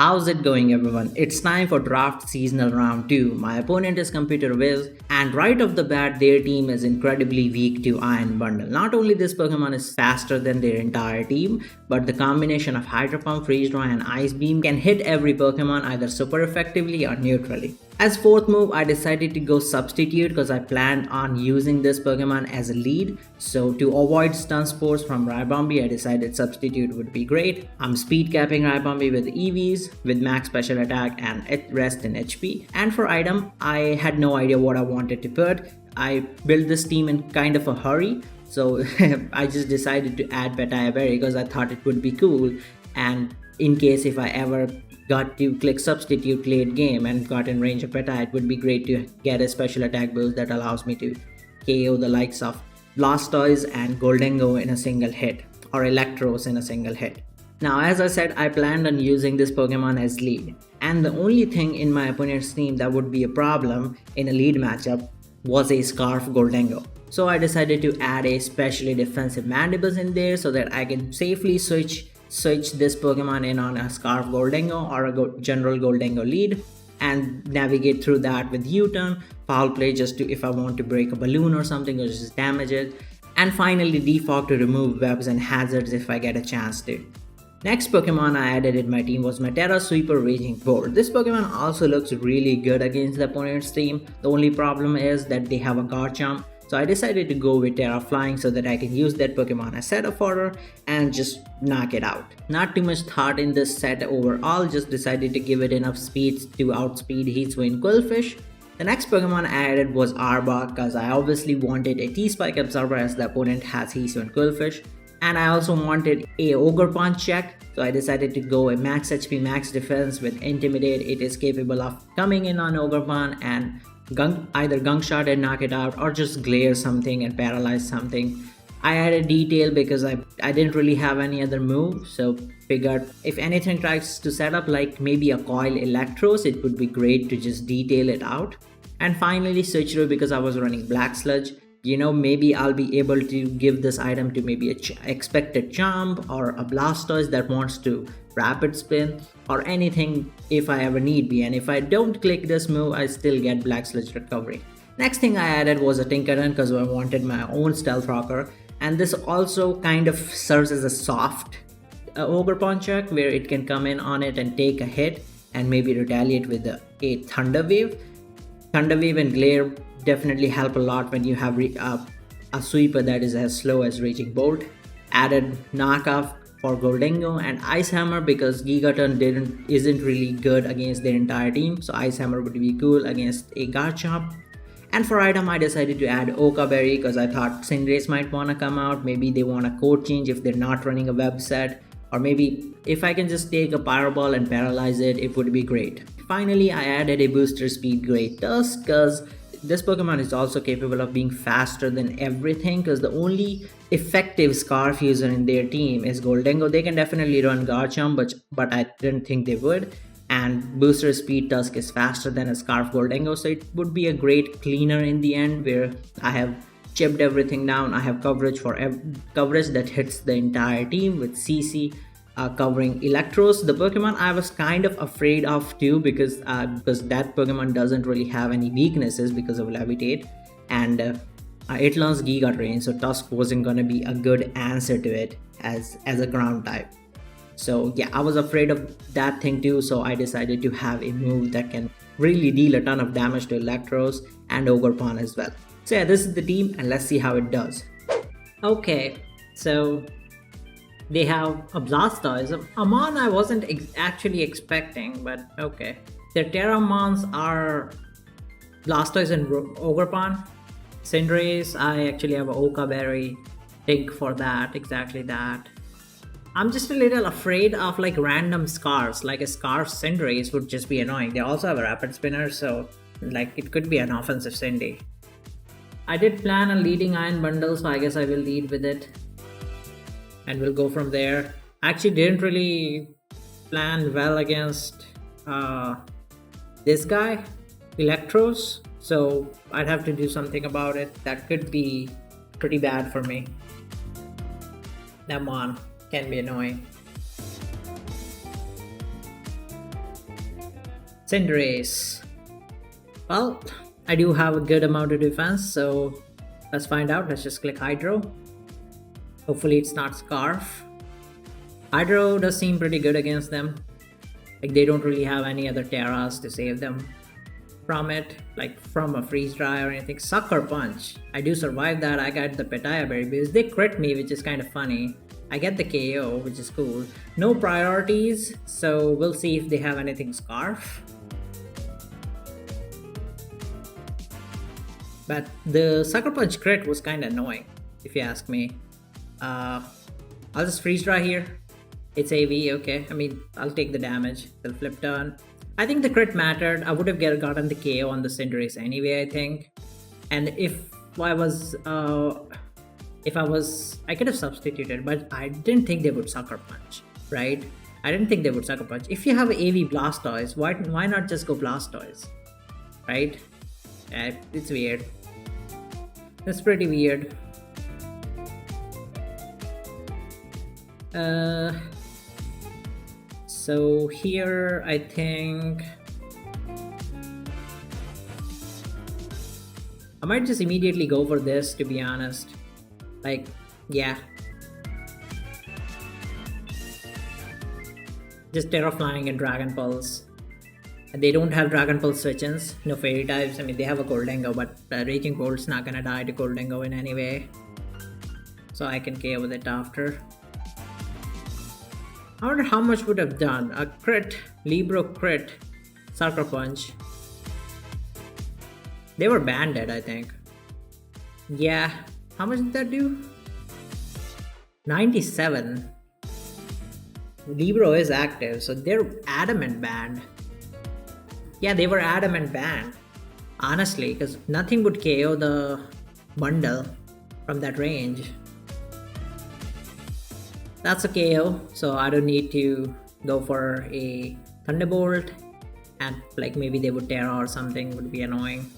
How's it going, everyone? It's time for draft seasonal round 2. My opponent is ComputerWhiz, and right off the bat, their team is incredibly weak to Iron Bundle. Not only this Pokemon is faster than their entire team, but the combination of Hydro Pump, Freeze Dry, and Ice Beam can hit every Pokemon either super effectively or neutrally. As fourth move, I decided to go substitute because I planned on using this Pokemon as a lead. So to avoid stun spores from Ribombee, I decided substitute would be great. I'm speed capping Ribombee with EVs, with max special attack and rest in HP. And for item, I had no idea what I wanted to put. I built this team in kind of a hurry. So I just decided to add Petaya Berry because I thought it would be cool. And in case if I ever got to click substitute late game and got in range of Petaya, it would be great to get a special attack boost that allows me to KO the likes of Blastoise and Goldengo in a single hit, or Electros in a single hit. Now, as I said, I planned on using this Pokemon as lead, and the only thing in my opponent's team that would be a problem in a lead matchup was a Scarf Goldengo. So I decided to add a specially defensive Mandibles in there so that I can safely switch this Pokemon in on a Scarf Goldengo or a general Goldengo lead and navigate through that with U-turn, foul play just to if I want to break a balloon or something or just damage it, and finally defog to remove webs and hazards if I get a chance to. Next Pokemon I added in my team was my Terra Sweeper Raging Bolt. This Pokemon also looks really good against the opponent's team. The only problem is that they have a Garchomp. So I decided to go with Terra Flying so that I can use that Pokemon as set of order and just knock it out. Not too much thought in this set overall, just decided to give it enough speed to outspeed Heatwave Quillfish. The next Pokemon I added was Arbok because I obviously wanted a T-Spike Absorber as the opponent has Heatwave Quillfish. And I also wanted a Ogre Punch check, so I decided to go a max HP, max defense with Intimidate. It is capable of coming in on Ogre Punch and either Gunk Shot and knock it out or just glare something and paralyze something. I added Detail because I didn't really have any other move, so figured if anything tries to set up like maybe a Coil Electros, it would be great to just detail it out. And finally Switcheroo because I was running Black Sludge. You know, maybe I'll be able to give this item to maybe a expected Chomp or a Blastoise that wants to Rapid Spin or anything if I ever need be, and if I don't click this move I still get Black Sludge recovery. Next thing I added was a Tinkaton because I wanted my own Stealth Rocker, and this also kind of serves as a soft Ogre Punch check where it can come in on it and take a hit and maybe retaliate with a Thunder Wave. Thunder Wave and Glare definitely help a lot when you have a sweeper that is as slow as Raging Bolt. Added Knockoff for Goldengo and Ice Hammer because Gigaton isn't really good against their entire team, so Ice Hammer would be cool against a Garchomp. And for item I decided to add Oka Berry because I thought Cinderace might want to come out, maybe they want a code change if they're not running a web set, or maybe if I can just take a Pyro Ball and paralyze it, it would be great. Finally I added a booster speed Great Tusk because this Pokemon is also capable of being faster than everything because the only effective Scarf user in their team is Goldengo. They can definitely run Garchomp, but I didn't think they would. And Booster Speed Tusk is faster than a Scarf Goldengo, so it would be a great cleaner in the end where I have chipped everything down. I have coverage for coverage that hits the entire team with CC. Covering Electros, the Pokemon I was kind of afraid of too because that Pokemon doesn't really have any weaknesses because of Levitate, and it learns Giga Drain, so Tusk wasn't gonna be a good answer to it as a ground type. So yeah, I was afraid of that thing too, so I decided to have a move that can really deal a ton of damage to Electros and Ogre Punch as well. So yeah, this is the team and let's see how it does. Okay, so they have a Blastoise. A Mon I wasn't actually expecting, but okay. Their Terra Mons are Blastoise and Ogre Punch. Cinderace, I actually have a Oka Berry. Think for that, exactly that. I'm just a little afraid of like random Scarfs, like a Scarf Cinderace would just be annoying. They also have a Rapid Spinner, so like it could be an offensive Cindy. I did plan a leading Iron Bundle, so I guess I will lead with it. And we'll go from there. I actually didn't really plan well against this guy, Electros, so I'd have to do something about it. That could be pretty bad for me. That Mon can be annoying. Cinderace. Well, I do have a good amount of defense, so let's find out. Let's just click Hydro. Hopefully it's not Scarf. Hydro does seem pretty good against them. Like they don't really have any other Terras to save them from it, like from a freeze dry or anything. Sucker Punch. I do survive that. I got the Petaya Berry because they crit me, which is kind of funny. I get the KO, which is cool. No priorities, so we'll see if they have anything Scarf. But the Sucker Punch crit was kind of annoying, if you ask me. I'll just freeze dry here. It's AV, okay. I mean, I'll take the damage. They'll flip turn. I think the crit mattered. I would have gotten the KO on the Cinderace anyway, I think. And if I could have substituted, but I didn't think they would Sucker Punch, right? I didn't think they would Sucker Punch. If you have an AV Blastoise, why not just go Blastoise, right? It's weird. That's pretty weird. So here I think I might just immediately go for this, to be honest. Like, yeah. Just Terraflying and Dragon Pulse. They don't have Dragon Pulse switch-ins, no Fairy types. I mean, they have a Goldengo, but Raging Bolt's not gonna die to Goldengo in any way. So I can KO with it after. I wonder how much would have done. A crit, Libro crit, Sucker Punch. They were banded, I think. Yeah, how much did that do? 97. Libro is active, so they're adamant banned. Yeah, they were adamant banned. Honestly, because nothing would KO the bundle from that range. That's a KO, so I don't need to go for a Thunderbolt, and like maybe they would Terra or something, would be annoying.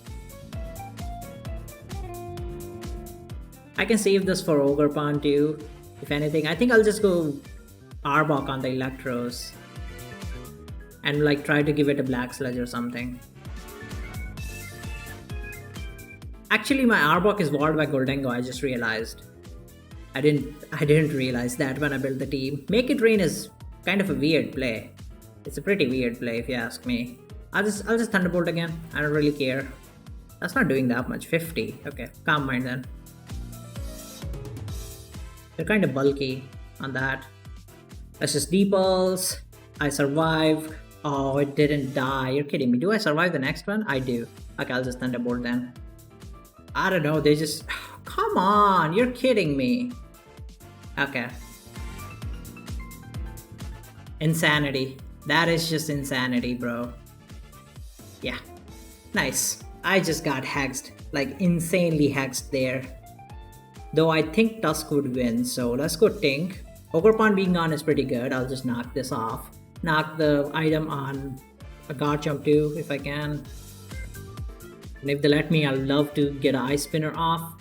I can save this for Ogerpon too, if anything. I think I'll just go Arbok on the Electros and like try to give it a Black Sludge or something. Actually, my Arbok is walled by Goldengo, I just realized. I didn't realize that when I built the team. Make It Rain is kind of a weird play. It's a pretty weird play if you ask me. I'll just Thunderbolt again. I don't really care. That's not doing that much. 50. Okay, calm mind then. They're kind of bulky on that. Let's just Depulse. I survived. Oh, it didn't die. You're kidding me. Do I survive the next one? I do. Okay, I'll just Thunderbolt then. I don't know. They just... Come on. You're kidding me. Okay. Insanity. That is just insanity, bro. Yeah. Nice. I just got hexed. Like, insanely hexed there. Though I think Tusk would win, so let's go Tink. Ogerpon being gone is pretty good. I'll just knock this off. Knock the item on a Garchomp too, if I can. And if they let me, I'd love to get an Ice Spinner off.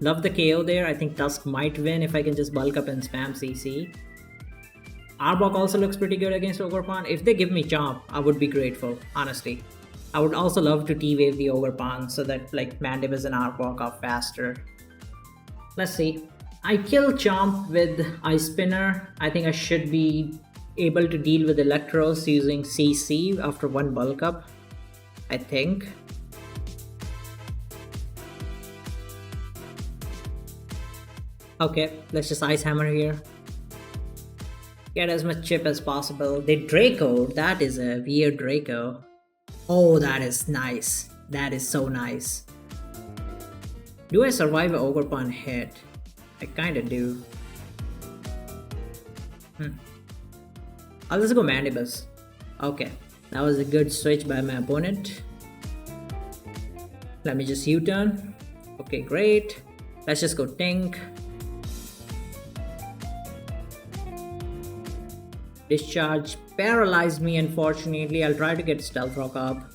Love the KO there. I think Tusk might win if I can just bulk up and spam CC. Arbok also looks pretty good against Ogerpon. If they give me Chomp, I would be grateful, honestly. I would also love to T-Wave the Ogerpon so that like Mandibuzz and Arbok are faster. Let's see. I kill Chomp with Ice Spinner. I think I should be able to deal with Electros using CC after one bulk up. I think. Okay, let's just Ice Hammer here. Get as much chip as possible. The Draco, that is a weird Draco. Oh, that is nice. That is so nice. Do I survive an Ogerpon hit? I kinda do. I'll just go Mandibuzz. Okay, that was a good switch by my opponent. Let me just U-turn. Okay, great. Let's just go Tink. Discharge paralyzed me, unfortunately. I'll try to get Stealth Rock up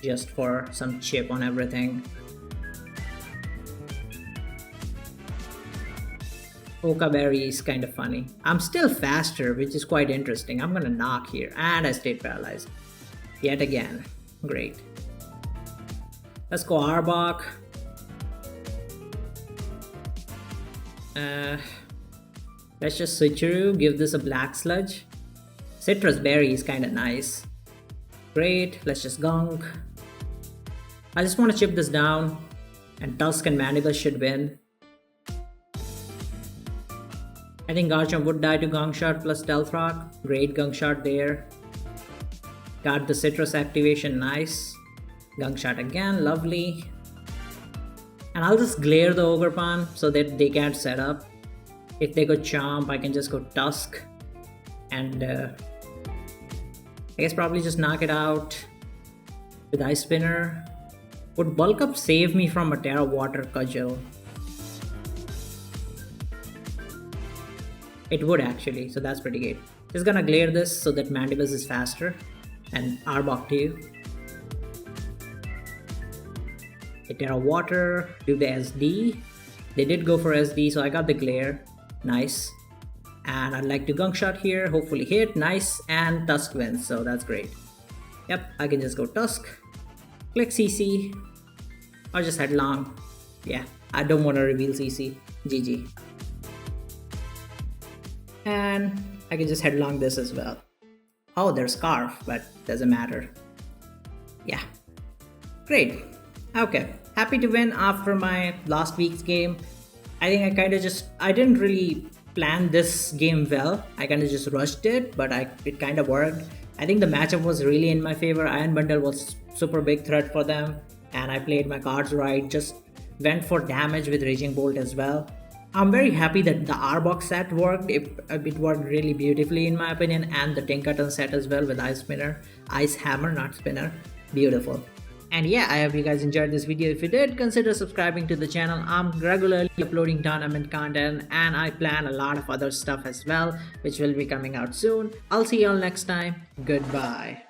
just for some chip on everything. Okaberry is kind of funny. I'm still faster, which is quite interesting. I'm gonna knock here, and I stayed paralyzed. Yet again. Great. Let's go Arbok. Let's just switcheroo, give this a black sludge. Citrus berry is kinda nice. Great, let's just gunk. I just want to chip this down, and Tusk and Mandible should win. I think Garchomp would die to Gunk Shot plus Stealth Rock. Great Gunk Shot there. Got the Citrus activation, nice. Gunk Shot again, lovely. And I'll just glare the Ogerpon so that they can't set up. If they go Chomp, I can just go Tusk. And I guess probably just knock it out with Ice Spinner. Would Bulk Up save me from a Terra Water Cudgel? It would actually, so that's pretty good. Just gonna glare this so that Mandibus is faster. And Arbok too. Terra Water, do the SD. They did go for SD, so I got the glare. Nice. And I'd like to Gunk Shot here, hopefully hit, nice, and Tusk wins, so that's great. Yep, I can just go Tusk, click CC, or just Headlong. Yeah, I don't want to reveal CC, GG. And I can just Headlong this as well. Oh, there's Scarf, but doesn't matter. Yeah, great. Okay, happy to win after my last week's game. I think I didn't really plan this game well. I kind of just rushed it, but it kind of worked. I think the matchup was really in my favor. Iron Bundle was super big threat for them, and I played my cards right. Just went for damage with Raging Bolt as well. I'm very happy that the Arbok set worked. It worked really beautifully in my opinion, and the Tinkaton set as well with Ice Spinner. Ice Hammer, not Spinner. Beautiful. And yeah, I hope you guys enjoyed this video. If you did, consider subscribing to the channel. I'm regularly uploading tournament content, and I plan a lot of other stuff as well, which will be coming out soon. I'll see you all next time. Goodbye.